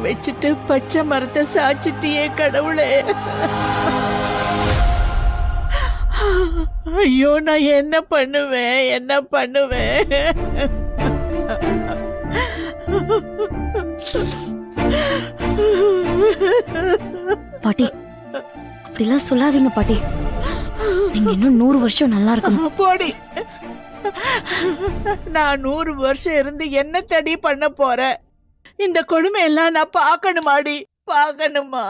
வச்சுட்டு பச்சை மரத்தை சாச்சிட்டியே கடவுளே. ஐயோ, நான் என்ன பண்ணுவேன்? பாட்டி, அப்படிலாம் சொல்லாதீங்க பாட்டி. நீங்க இன்னும் 100 வருஷம் நல்லா இருக்கணும். போடி. நான் 100 வருஷம் இருந்து என்ன தடி பண்ண போறேன்? இந்த கொடுமை எல்லாம் நான் பார்க்கணுமாடி? பார்க்கணுமா?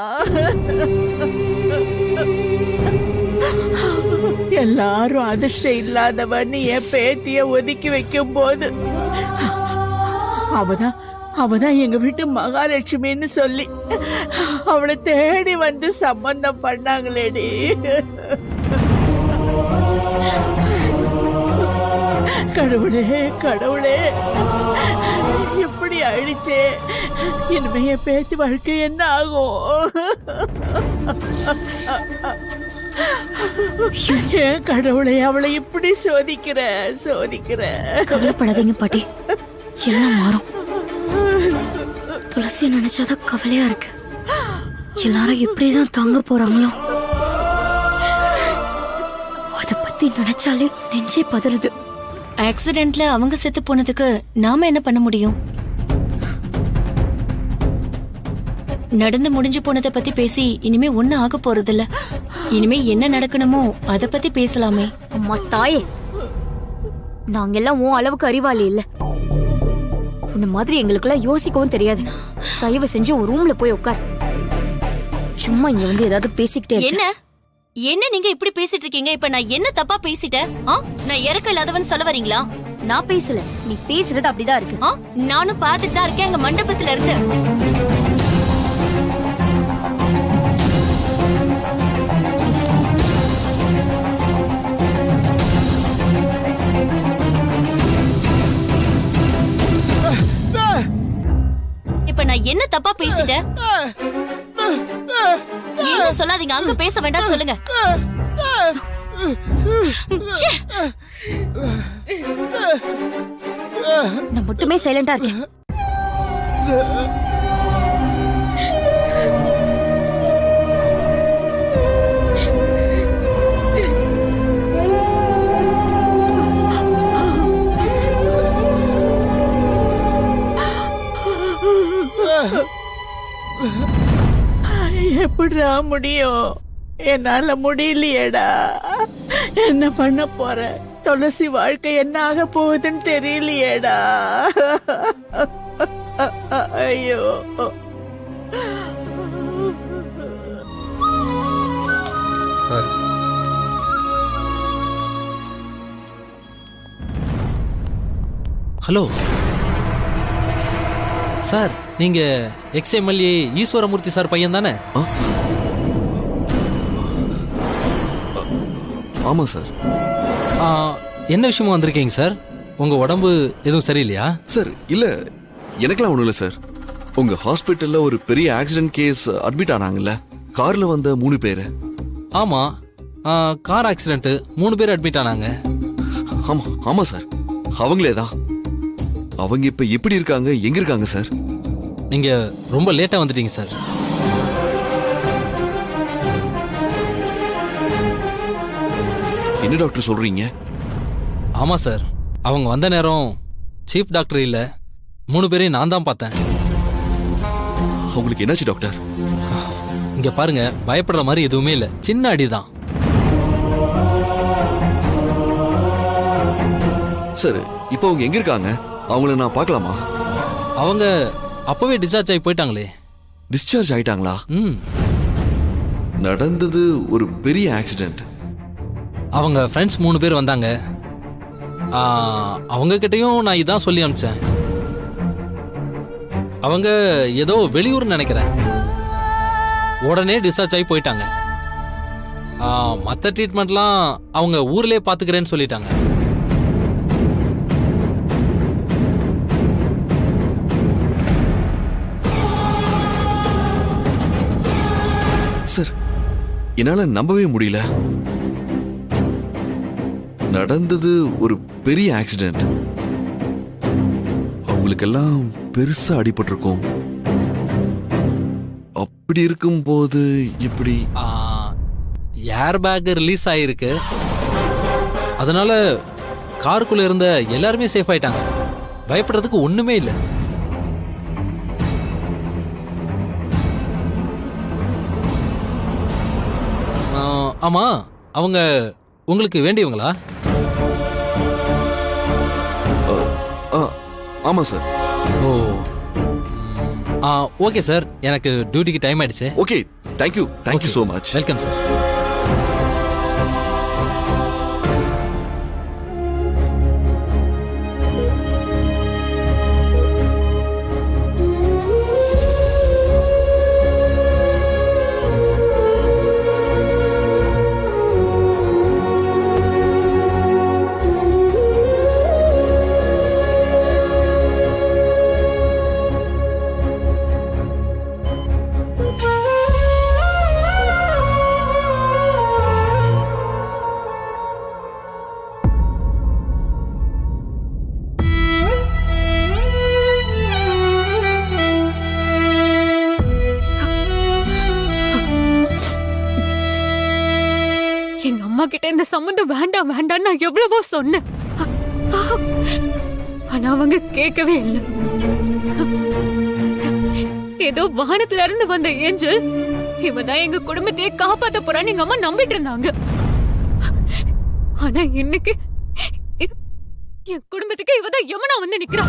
எல்லாரும் அதிர்ஷ்டம் இல்லாதவன்னு என் பேத்திய ஒதுக்கி வைக்கும் போது அவதான் எங்க வீட்டு மகாலட்சுமின்னு சொல்லி அவளை தேடி வந்து சம்பந்தம் பண்ணாங்களேடி. கடவுளே, இப்படி ஆயிடுச்சே. இனிமே என் பேத்தி வாழ்க்கை என்ன ஆகும்? ஏன் கடவுளை அவளை இப்படி சோதிக்கிற? கவலைப்படாதீங்க பாட்டி, எல்லாம் மாறும். துளசியை நினைச்சாதான் கவலையா இருக்கு. எல்லாரும் இப்படிதான் தாங்க போறாங்களோ, அத பத்தி நினைச்சாலே நெஞ்சே பதறுது. ஆக்சிடென்ட்ல அவங்க செத்து போனதுக்கு நாம என்ன பண்ண முடியும்? நடந்து முடிஞ்சு போனதை பத்தி பேசி இனிமே ஒண்ணு ஆக போறது இல்ல. இனிமே என்ன நடக்கணுமோ அத பத்தி பேசலாமே. அம்மா தாயே, நாங்கெல்லாம் உன் அளவுக்கு அறிவாளி இல்ல. உன்ன மாதிரி எங்களுக்கெல்லாம் யோசிக்கவும் தெரியாது. தயவு செஞ்சு ஒரு ரூம்ல போய் உட்கார். சும்மா இங்க வந்து ஏதாவது பேசிக்கிட்டே என்ன நீங்க இப்படி பேசிட்டு இருக்கீங்க? இப்ப நான் என்ன தப்பா பேசிட்டேன்? நான் இறக்க இல்லாதவன் சொல்ல வரீங்களா? நான் பேசல, நீ பேசுறது அப்படிதான் இருக்கு. நானும் பாத்துட்டு தான் இருக்கேன் அங்க மண்டபத்துல இருந்து. இப்ப நான் என்ன தப்பா பேசிட்டேன்? என்ன சொல்லாதீங்க, அங்க பேச வேண்டாம் சொல்லுங்க. நான் மட்டுமே சைலண்டா இருக்கேன். எப்படிடா முடியும்? என்னால முடியலையேடா. என்ன பண்ண போற? துளசி வாழ்க்கை என்ன ஆக போகுதுன்னு தெரியலையேடா. ஐயோ, ஹலோ சார், நீங்க எக்ஸ்எம்எல்ஏ ஈஸ்வரமூர்த்தி சார் பையன் தானே? ஆமா சார். என்ன விஷயமா வந்திருக்கீங்க சார்? உங்க உடம்பு எதுவும் சரியில்லையா? சார் இல்ல, எனக்கெல்லாம் ஒண்ணும் இல்ல சார். உங்க ஹாஸ்பிட்டல்ல ஒரு பெரிய ஆக்சிடென்ட் கேஸ் அட்மிட் ஆனாங்கல்ல, கார்ல வந்த 3 பேரு. ஆமா, கார் ஆக்சிடென்ட் 3 பேர் அட்மிட் ஆனாங்க. ஆமா சார், அவங்களே தான். அவங்க இப்ப எப்படி இருக்காங்க, எங்க இருக்காங்க சார்? நீங்க ரொம்ப லேட்டா வந்துட்டீங்க சார். என்ன டாக்டர் சொல்றீங்க? ஆமா சார், அவங்க வந்த நேரம் சீஃப் டாக்டர் இல்ல, 3 பேரையும் நான் தான் பார்த்தேன். அவங்களுக்கு என்னாச்சு டாக்டர்? இங்க பாருங்க, பயப்படுற மாதிரி எதுவுமே இல்ல, சின்ன அடிதான். சார், இப்போ அவங்க எங்க இருக்காங்க? அவங்கள நான் பார்க்கலாமா? அவங்க அப்பவே டிஸ்சார்ஜ் ஆகி போயிட்டாங்களே. டிஸ்சார்ஜ் ஆயிட்டாங்களா? நடந்தது ஒரு பெரிய ஆக்சிடென்ட். அவங்க ஃப்ரெண்ட்ஸ் 3 பேர் வந்தாங்க. அவங்க கிட்டயும் நான் இதான் சொல்லி அனுப்பிச்சேன். அவங்க ஏதோ வெளியூர் நினைக்கிறேன், உடனே டிஸ்சார்ஜ் ஆகி போயிட்டாங்க. மற்ற ட்ரீட்மெண்ட்லாம் அவங்க ஊர்லயே பாத்துக்கிறேன்னு சொல்லிட்டாங்க. சார், என்னால நம்பவே முடியல. நடந்தது ஒரு பெரிய ஆக்சிடென்ட். அவங்களுக்கெல்லாம் பெருசா அடிபட்டிருக்கும். இப்படி இருக்கும்போது இப்படி ஏர் பேக் ரிலீஸ் ஆயிருக்கு. அதனால காருக்குள்ள இருந்த எல்லாருமே சேஃப் ஆயிட்டாங்க. பயப்படுறதுக்கு ஒண்ணுமே இல்லை. ஆமா, அவங்க உங்களுக்கு வேண்டியவங்களா? ஆமா சார். ஓ, ஓகே சார், எனக்கு டியூட்டிக்கு டைம் ஆயிடுச்சு. Okay, thank you so much. Welcome sir. எங்க அம்மா கிட்ட இந்த சம்மந்தம் வேண்டாம் வேண்டாம்னு நான் எவ்வளவோ சொன்னேன். ஆனா அவங்க கேட்கவே இல்லை. ஏதோ வானத்துல இருந்து வந்த ஏஞ்சல் இவதான் எங்க குடும்பத்தையே காப்பாத்த போறான்னு எங்க அம்மா நம்பிட்டு இருந்தாங்க. ஆனா இன்னைக்கு என் குடும்பத்துக்கு இவதான் யமுனா வந்து நிக்கிறா.